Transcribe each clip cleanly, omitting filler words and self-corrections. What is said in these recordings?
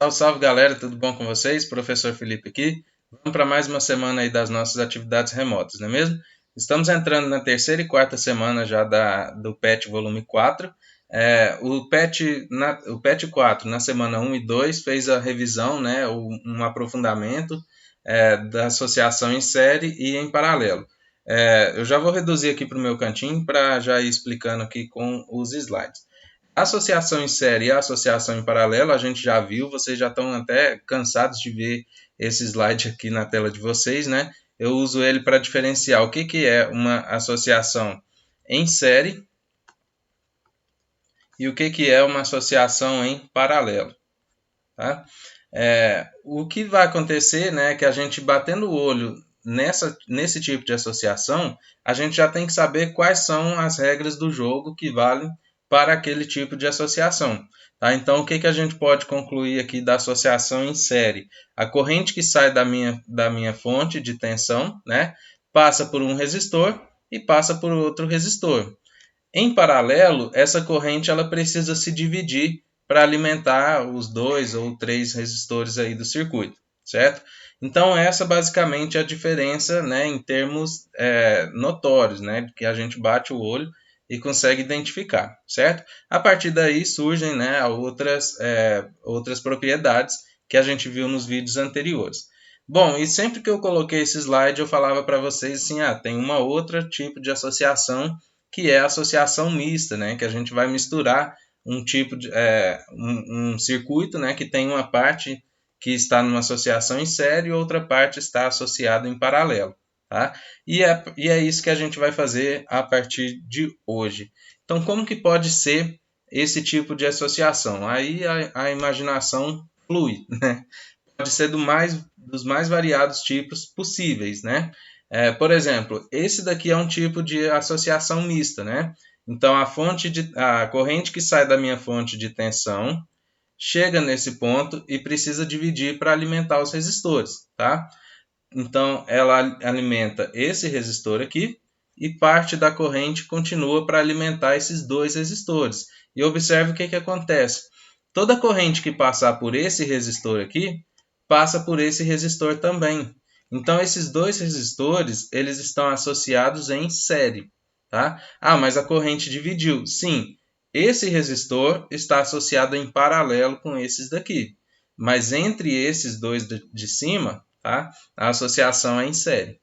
Salve, salve galera, tudo bom com vocês? Professor Felipe aqui. Vamos para mais uma semana aí das nossas atividades remotas, não é mesmo? Estamos entrando na terceira e quarta semana já do PET volume 4. O PET 4, na semana 1 e 2, fez a revisão, né, um aprofundamento da associação em série e em paralelo. Eu já vou reduzir aqui para o meu cantinho para já ir explicando aqui com os slides. A associação em série e a associação em paralelo, a gente já viu, vocês já estão até cansados de ver esse slide aqui na tela de vocês, né? Eu uso ele para diferenciar o que é uma associação em série e o que é uma associação em paralelo, tá? O que vai acontecer, né, é que a gente batendo o olho nesse tipo de associação, a gente já tem que saber quais são as regras do jogo que valem para aquele tipo de associação. Tá? Então, o que a gente pode concluir aqui da associação em série? A corrente que sai da minha fonte de tensão, né, passa por um resistor e passa por outro resistor. Em paralelo, essa corrente ela precisa se dividir para alimentar os 2 ou 3 resistores aí do circuito, certo? Então essa basicamente é a diferença, né, em termos notórios, né, que a gente bate o olho e consegue identificar, certo? A partir daí surgem, né, outras propriedades que a gente viu nos vídeos anteriores. Bom, e sempre que eu coloquei esse slide eu falava para vocês assim, tem uma outra tipo de associação que é a associação mista, né, que a gente vai misturar um tipo de um circuito, né, que tem uma parte que está numa associação em série e outra parte está associada em paralelo, tá? E é isso que a gente vai fazer a partir de hoje. Então, como que pode ser esse tipo de associação? Aí a imaginação flui, né? Pode ser dos mais variados tipos possíveis, né? Por exemplo, esse daqui é um tipo de associação mista, né? Então, a corrente que sai da minha fonte de tensão chega nesse ponto e precisa dividir para alimentar os resistores, tá? Então, ela alimenta esse resistor aqui e parte da corrente continua para alimentar esses dois resistores. E observe o que acontece. Toda corrente que passar por esse resistor aqui, passa por esse resistor também. Então, esses dois resistores, eles estão associados em série, tá? Mas a corrente dividiu. Sim, esse resistor está associado em paralelo com esses daqui. Mas entre esses dois de cima, tá? A associação é em série,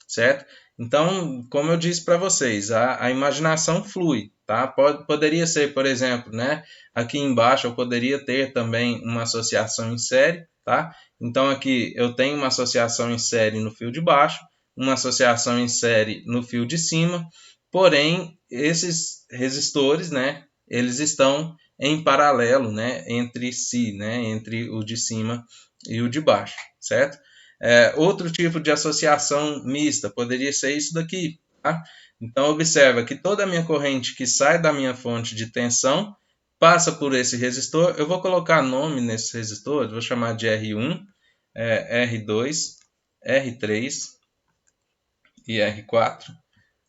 certo? Então, como eu disse para vocês, a imaginação flui, tá? Poderia ser, por exemplo, né? Aqui embaixo eu poderia ter também uma associação em série, tá? Então aqui eu tenho uma associação em série no fio de baixo, uma associação em série no fio de cima, porém esses resistores, né? Eles estão em paralelo, né? Entre si, né? Entre o de cima e o de baixo, certo? Outro tipo de associação mista poderia ser isso daqui, tá? Então, observa que toda a minha corrente que sai da minha fonte de tensão passa por esse resistor. Eu vou colocar nome nesses resistores, vou chamar de R1, R2, R3 e R4,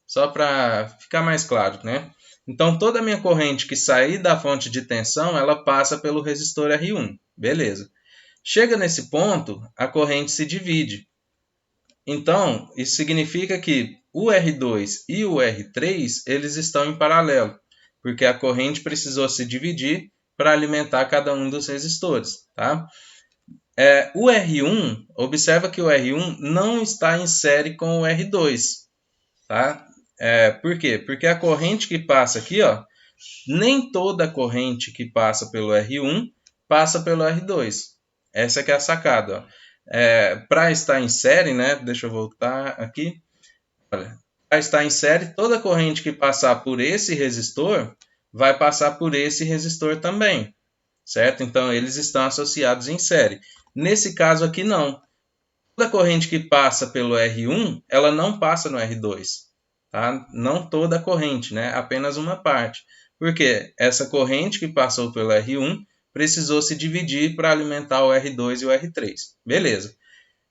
só para ficar mais claro, né? Então, toda a minha corrente que sair da fonte de tensão, ela passa pelo resistor R1, beleza. Chega nesse ponto, a corrente se divide. Então, isso significa que o R2 e o R3 eles estão em paralelo, porque a corrente precisou se dividir para alimentar cada um dos resistores. Tá? O R1, observa que o R1 não está em série com o R2. Tá? Por quê? Porque a corrente que passa aqui, ó, nem toda a corrente que passa pelo R1 passa pelo R2. Essa que é a sacada. Para estar em série, né? Deixa eu voltar aqui. Para estar em série, toda corrente que passar por esse resistor vai passar por esse resistor também, certo? Então eles estão associados em série. Nesse caso aqui não. Toda corrente que passa pelo R1, ela não passa no R2, tá? Não toda a corrente, né? Apenas uma parte. Porque essa corrente que passou pelo R1 precisou se dividir para alimentar o R2 e o R3. Beleza.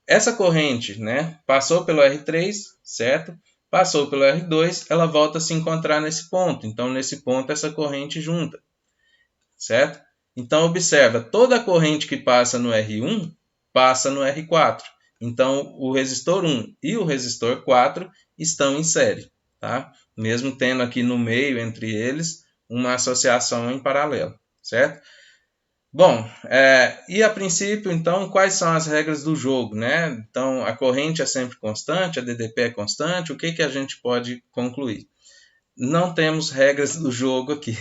Essa corrente, né, passou pelo R3, certo? Passou pelo R2, ela volta a se encontrar nesse ponto. Então, nesse ponto, essa corrente junta, certo? Então, observa, toda a corrente que passa no R1 passa no R4. Então, o resistor 1 e o resistor 4 estão em série, tá? Mesmo tendo aqui no meio, entre eles, uma associação em paralelo, certo? Bom, e a princípio, então, quais são as regras do jogo, né? Então, a corrente é sempre constante, a DDP é constante, o que que a gente pode concluir? Não temos regras do jogo aqui,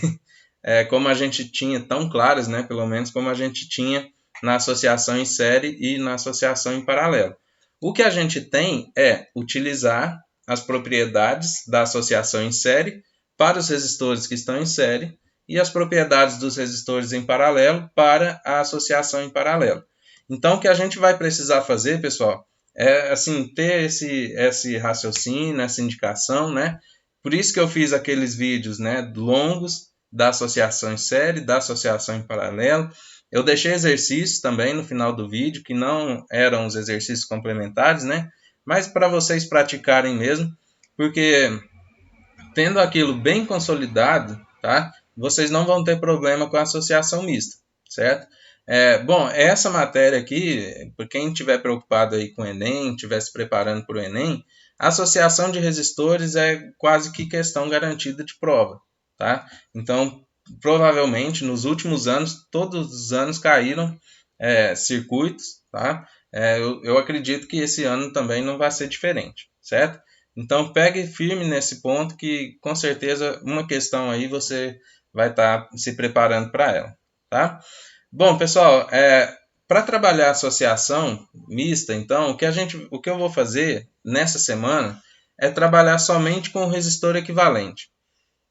como a gente tinha, tão claras, né? Pelo menos como a gente tinha na associação em série e na associação em paralelo. O que a gente tem é utilizar as propriedades da associação em série para os resistores que estão em série e as propriedades dos resistores em paralelo para a associação em paralelo. Então, o que a gente vai precisar fazer, pessoal, é assim, ter esse raciocínio, essa indicação, né? Por isso que eu fiz aqueles vídeos, né, longos da associação em série, da associação em paralelo. Eu deixei exercícios também no final do vídeo, que não eram os exercícios complementares, né? Mas para vocês praticarem mesmo, porque tendo aquilo bem consolidado, tá? Vocês não vão ter problema com a associação mista, certo? Bom, essa matéria aqui, por quem estiver preocupado aí com o Enem, estiver se preparando para o Enem, a associação de resistores é quase que questão garantida de prova, tá? Então, provavelmente, nos últimos anos, todos os anos caíram circuitos, tá? Eu acredito que esse ano também não vai ser diferente, certo? Então, pegue firme nesse ponto que, com certeza, uma questão aí você vai estar se preparando para ela, tá? Bom, pessoal, para trabalhar a associação mista, então, o que eu vou fazer nessa semana é trabalhar somente com o resistor equivalente.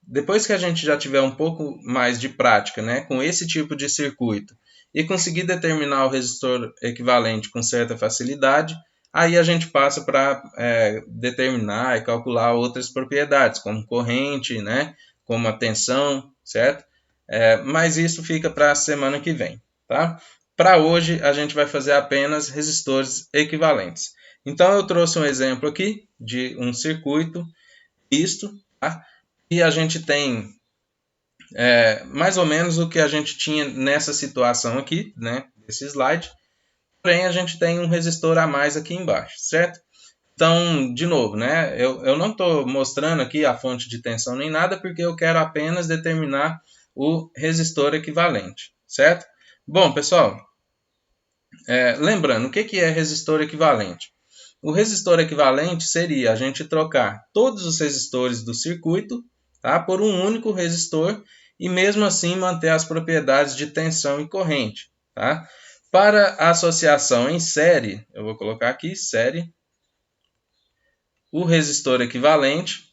Depois que a gente já tiver um pouco mais de prática, né, com esse tipo de circuito e conseguir determinar o resistor equivalente com certa facilidade, aí a gente passa para determinar e calcular outras propriedades, como corrente, né, como a tensão, certo? Mas isso fica para a semana que vem, tá? Para hoje, a gente vai fazer apenas resistores equivalentes. Então, eu trouxe um exemplo aqui de um circuito misto, tá? E a gente tem mais ou menos o que a gente tinha nessa situação aqui, né, desse slide. Porém, a gente tem um resistor a mais aqui embaixo, certo? Então, de novo, né, eu não estou mostrando aqui a fonte de tensão nem nada, porque eu quero apenas determinar o resistor equivalente, certo? Bom, pessoal, lembrando, o que é resistor equivalente? O resistor equivalente seria a gente trocar todos os resistores do circuito, tá, por um único resistor e mesmo assim manter as propriedades de tensão e corrente, tá? Para a associação em série, eu vou colocar aqui série, o resistor equivalente,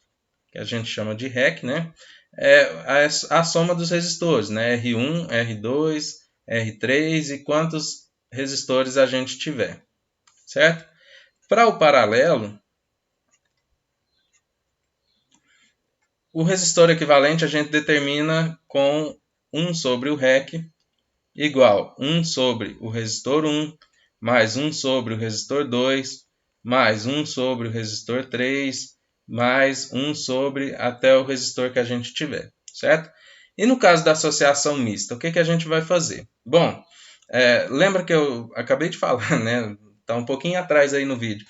que a gente chama de REC, né, é a soma dos resistores, né, R1, R2, R3 e quantos resistores a gente tiver, certo? Para o paralelo, o resistor equivalente a gente determina com 1 sobre o REC igual 1 sobre o resistor 1, mais 1 sobre o resistor 2, mais 1 sobre o resistor 3, mais 1 sobre até o resistor que a gente tiver, certo? E no caso da associação mista, o que a gente vai fazer? Bom, lembra que eu acabei de falar, né? Está um pouquinho atrás aí no vídeo.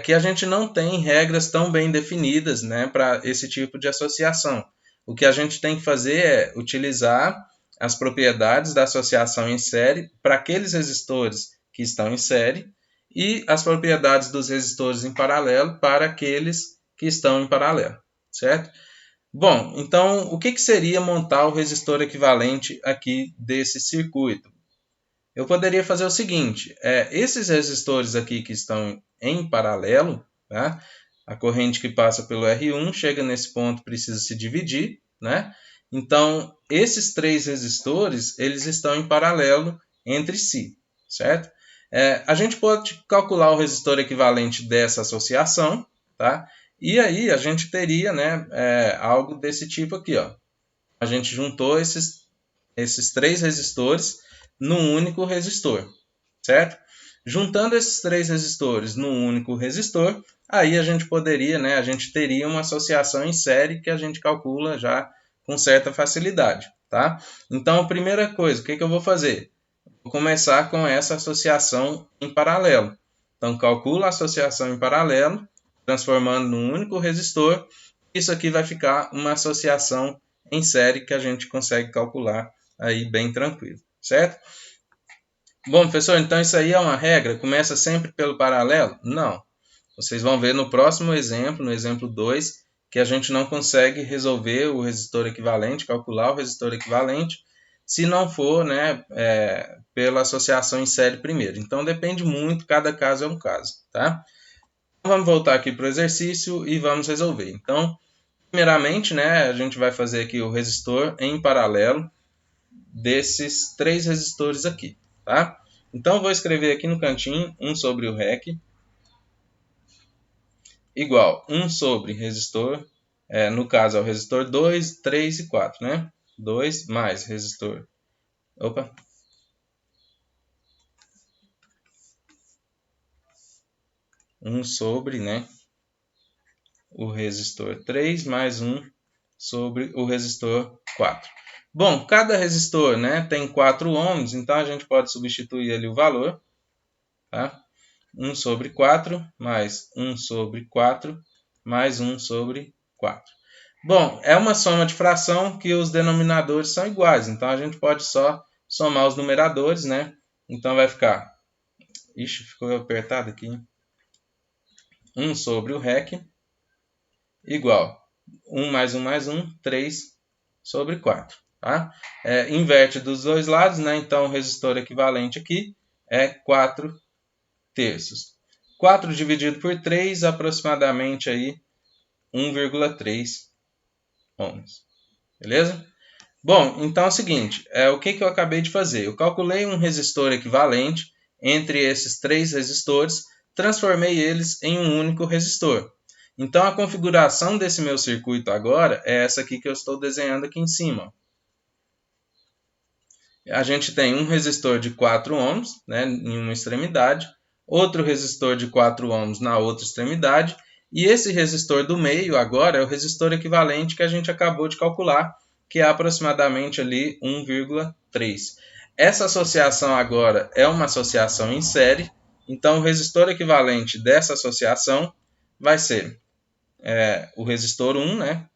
Que a gente não tem regras tão bem definidas, né, para esse tipo de associação. O que a gente tem que fazer é utilizar as propriedades da associação em série para aqueles resistores que estão em série e as propriedades dos resistores em paralelo para aqueles que estão em paralelo, certo? Bom, então o que seria montar o resistor equivalente aqui desse circuito? Eu poderia fazer o seguinte, esses resistores aqui que estão em paralelo, tá? A corrente que passa pelo R1 chega nesse ponto, precisa se dividir, né? Então, esses três resistores, eles estão em paralelo entre si, certo? A gente pode calcular o resistor equivalente dessa associação, tá? E aí a gente teria, né, algo desse tipo aqui, ó. A gente juntou esses três resistores num único resistor, certo? Juntando esses três resistores num único resistor, aí a gente poderia, né, a gente teria uma associação em série que a gente calcula já com certa facilidade, tá? Então, a primeira coisa, o que eu vou fazer? Vou começar com essa associação em paralelo. Então, calculo a associação em paralelo, transformando num único resistor. Isso aqui vai ficar uma associação em série que a gente consegue calcular aí bem tranquilo, certo? Bom, professor, então isso aí é uma regra? Começa sempre pelo paralelo? Não. Vocês vão ver no próximo exemplo, no exemplo 2, que a gente não consegue resolver o resistor equivalente, calcular o resistor equivalente, se não for, né, pela associação em série primeiro. Então depende muito, cada caso é um caso, tá? Vamos voltar aqui para o exercício e vamos resolver. Então, primeiramente, né, a gente vai fazer aqui o resistor em paralelo desses 3 resistores aqui, tá? Então, vou escrever aqui no cantinho 1 sobre o REC, igual 1 sobre resistor, no caso é o resistor 2, 3 e 4, né? 2 mais resistor, 1 sobre, né, o resistor 3 mais 1 sobre o resistor 4. Bom, cada resistor, né, tem 4 ohms, então a gente pode substituir ali o valor, tá? 1 sobre 4 mais 1 sobre 4 mais 1 sobre 4. Bom, é uma soma de fração que os denominadores são iguais, então a gente pode só somar os numeradores, né? Então vai ficar, ficou apertado aqui, 1 sobre o REC igual 1 mais 1 mais 1, 3 sobre 4. Tá? Inverte dos dois lados, né? Então o resistor equivalente aqui é 4 terços. 4 dividido por 3, aproximadamente aí 1,3 ohms. Beleza? Bom, então é o seguinte, o que eu acabei de fazer? Eu calculei um resistor equivalente entre esses 3 resistores, transformei eles em um único resistor. Então a configuração desse meu circuito agora é essa aqui que eu estou desenhando aqui em cima. A gente tem um resistor de 4 ohms, né, em uma extremidade, outro resistor de 4 ohms na outra extremidade, e esse resistor do meio agora é o resistor equivalente que a gente acabou de calcular, que é aproximadamente ali 1,3. Essa associação agora é uma associação em série, então o resistor equivalente dessa associação vai ser o resistor 1, né,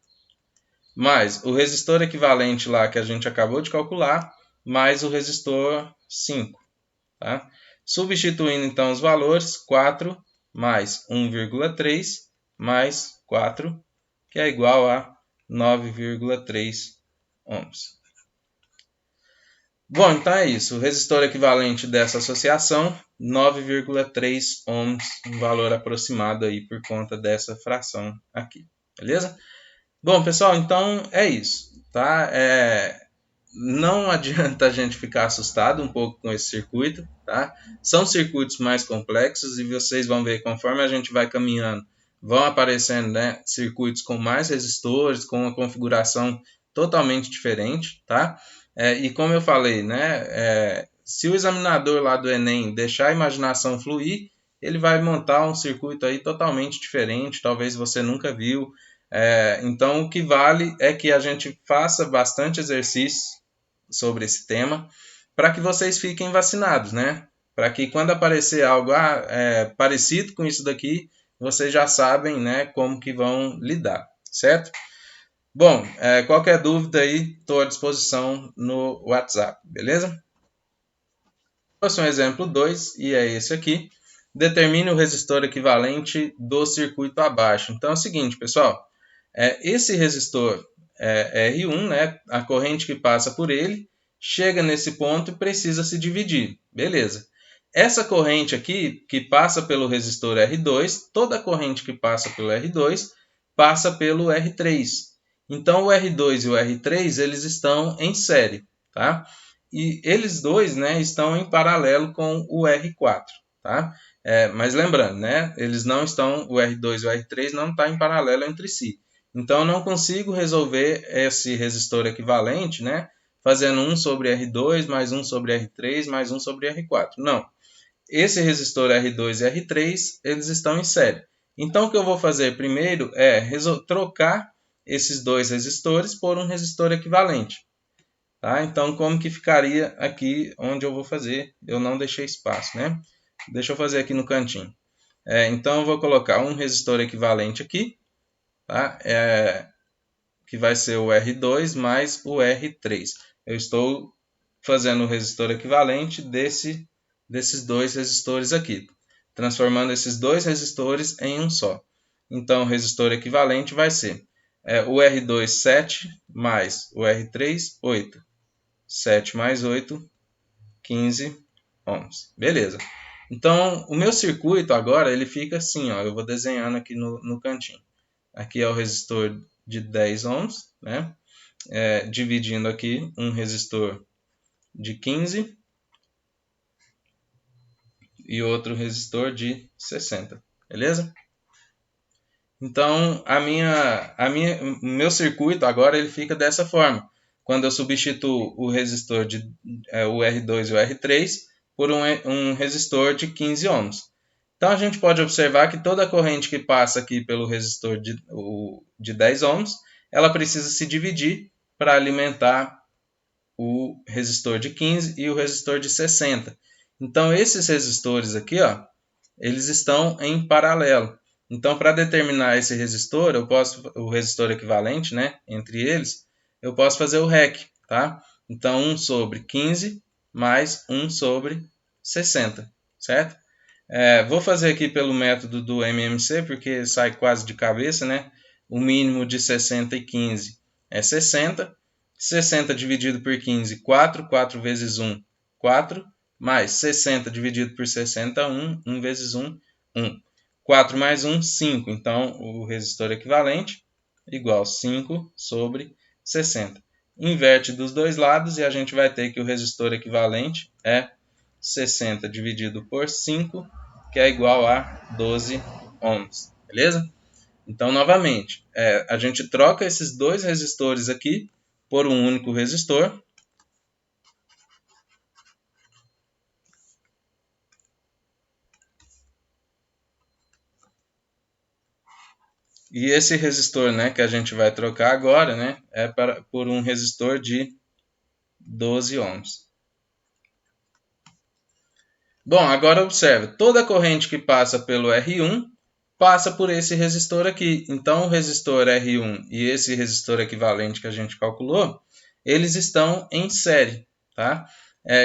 mais o resistor equivalente lá que a gente acabou de calcular, mais o resistor 5. Tá? Substituindo então os valores, 4 mais 1,3 mais 4, que é igual a 9,3 ohms. Bom, então é isso. O resistor equivalente dessa associação, 9,3 ohms, um valor aproximado aí por conta dessa fração aqui. Beleza? Bom, pessoal, então é isso. Tá? Não adianta a gente ficar assustado um pouco com esse circuito, tá? São circuitos mais complexos e vocês vão ver conforme a gente vai caminhando, vão aparecendo, né, circuitos com mais resistores, com uma configuração totalmente diferente, tá? E como eu falei, né, se o examinador lá do Enem deixar a imaginação fluir, ele vai montar um circuito aí totalmente diferente, talvez você nunca viu. Então, o que vale é que a gente faça bastante exercício sobre esse tema, para que vocês fiquem vacinados, né? Para que quando aparecer algo parecido com isso daqui, vocês já sabem, né, como que vão lidar, certo? Bom, qualquer dúvida aí, estou à disposição no WhatsApp, beleza? Próximo exemplo 2, e é esse aqui. Determine o resistor equivalente do circuito abaixo. Então é o seguinte, pessoal, esse resistor R1, né, a corrente que passa por ele, chega nesse ponto e precisa se dividir. Beleza. Essa corrente aqui, que passa pelo resistor R2, toda a corrente que passa pelo R2, passa pelo R3. Então, o R2 e o R3, eles estão em série, tá? E eles dois, né, estão em paralelo com o R4, tá? Mas lembrando, né, eles não estão, o R2 e o R3 não estão em paralelo entre si. Então, eu não consigo resolver esse resistor equivalente, né, fazendo 1 sobre R2 mais 1 sobre R3 mais 1 sobre R4. Não. Esse resistor R2 e R3, eles estão em série. Então, o que eu vou fazer primeiro é trocar esses dois resistores por um resistor equivalente. Tá? Então, como que ficaria aqui onde eu vou fazer? Eu não deixei espaço, né? Deixa eu fazer aqui no cantinho. Então, eu vou colocar um resistor equivalente aqui, tá? Que vai ser o R2 mais o R3. Eu estou fazendo o resistor equivalente desses dois resistores aqui, transformando esses dois resistores em um só. Então, o resistor equivalente vai ser o R2, 7, mais o R3, 8. 7 mais 8, 15 ohms. Beleza. Então, o meu circuito agora, ele fica assim, ó, eu vou desenhando aqui no cantinho. Aqui é o resistor de 10 ohms, né? Dividindo aqui um resistor de 15 e outro resistor de 60, beleza? Então, o meu circuito agora ele fica dessa forma. Quando eu substituo o resistor o R2 e o R3 por um resistor de 15 ohms. Então, a gente pode observar que toda a corrente que passa aqui pelo resistor de 10 ohms, ela precisa se dividir para alimentar o resistor de 15 e o resistor de 60. Então, esses resistores aqui, ó, eles estão em paralelo. Então, para determinar esse resistor, o resistor equivalente, né, entre eles, eu posso fazer o REC, tá? Então, 1 sobre 15 mais 1 sobre 60, certo? Vou fazer aqui pelo método do MMC, porque sai quase de cabeça, né? O mínimo de 60 e 15 é 60. 60 dividido por 15, 4. 4 vezes 1, 4. Mais 60 dividido por 60, 1. 1 vezes 1, 1. 4 mais 1, 5. Então, o resistor equivalente igual 5 sobre 60. Inverte dos dois lados e a gente vai ter que o resistor equivalente é 60 dividido por 5, que é igual a 12 ohms. Beleza? Então, novamente, a gente troca esses dois resistores aqui por um único resistor. E esse resistor, né, que a gente vai trocar agora, né, por um resistor de 12 ohms. Bom, agora observe, toda a corrente que passa pelo R1 passa por esse resistor aqui. Então, o resistor R1 e esse resistor equivalente que a gente calculou, eles estão em série, tá?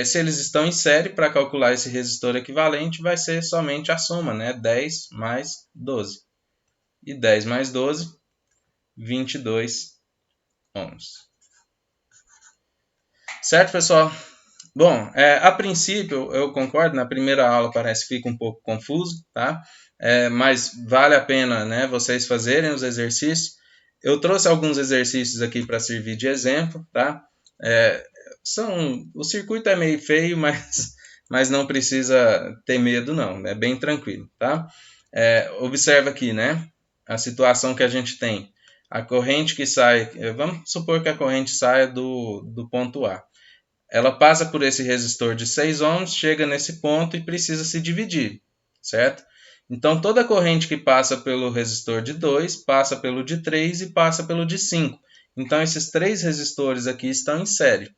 Se eles estão em série, para calcular esse resistor equivalente, vai ser somente a soma, né? 10 mais 12. E 10 mais 12, 22 ohms. Certo, pessoal? Bom, a princípio eu concordo, na primeira aula parece que fica um pouco confuso, tá? Mas vale a pena, né, vocês fazerem os exercícios. Eu trouxe alguns exercícios aqui para servir de exemplo, tá? O circuito é meio feio, mas não precisa ter medo não, é bem tranquilo, tá? Observa aqui, né, a situação que a gente tem. A corrente que sai, vamos supor que a corrente saia do ponto A. Ela passa por esse resistor de 6 ohms, chega nesse ponto e precisa se dividir, certo? Então, toda a corrente que passa pelo resistor de 2, passa pelo de 3 e passa pelo de 5. Então, esses três resistores aqui estão em série.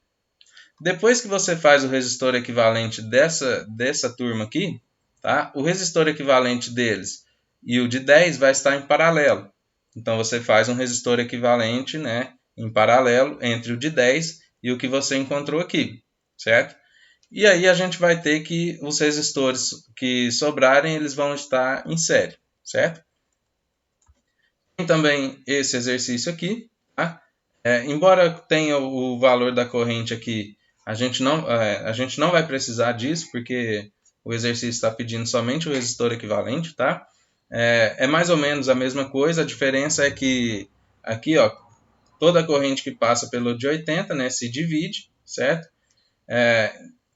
Depois que você faz o resistor equivalente dessa turma aqui, tá? O resistor equivalente deles e o de 10 vai estar em paralelo. Então, você faz um resistor equivalente, né, em paralelo entre o de 10 e o que você encontrou aqui, certo? E aí a gente vai ter que os resistores que sobrarem, eles vão estar em série, certo? Tem também esse exercício aqui, tá? Embora tenha o valor da corrente aqui, a gente não vai precisar disso, porque o exercício está pedindo somente o resistor equivalente, tá? É mais ou menos a mesma coisa, a diferença é que aqui, ó, toda a corrente que passa pelo de 80, né, se divide, certo?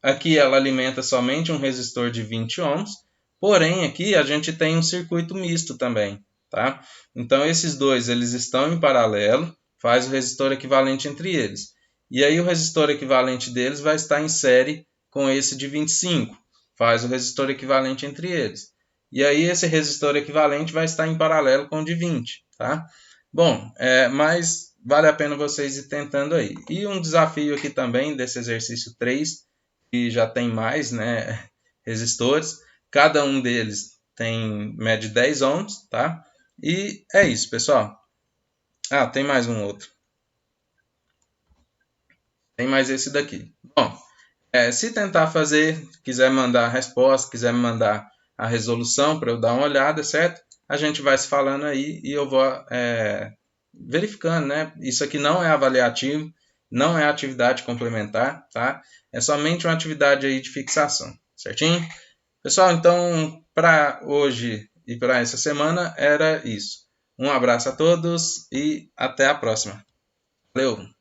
Aqui ela alimenta somente um resistor de 20 ohms, porém aqui a gente tem um circuito misto também, tá? Então esses dois eles estão em paralelo, faz o resistor equivalente entre eles. E aí o resistor equivalente deles vai estar em série com esse de 25, faz o resistor equivalente entre eles. E aí esse resistor equivalente vai estar em paralelo com o de 20, tá? Bom, mas vale a pena vocês ir tentando aí. E um desafio aqui também desse exercício 3, que já tem mais, né, resistores. Cada um deles mede 10 ohms, tá? E é isso, pessoal. Ah, tem mais um outro. Tem mais esse daqui. Bom, se tentar fazer, quiser mandar a resposta, quiser me mandar a resolução para eu dar uma olhada, certo? A gente vai se falando aí e eu vou verificando, né? Isso aqui não é avaliativo, não é atividade complementar, tá? É somente uma atividade aí de fixação, certinho? Pessoal, então, para hoje e para essa semana era isso. Um abraço a todos e até a próxima. Valeu!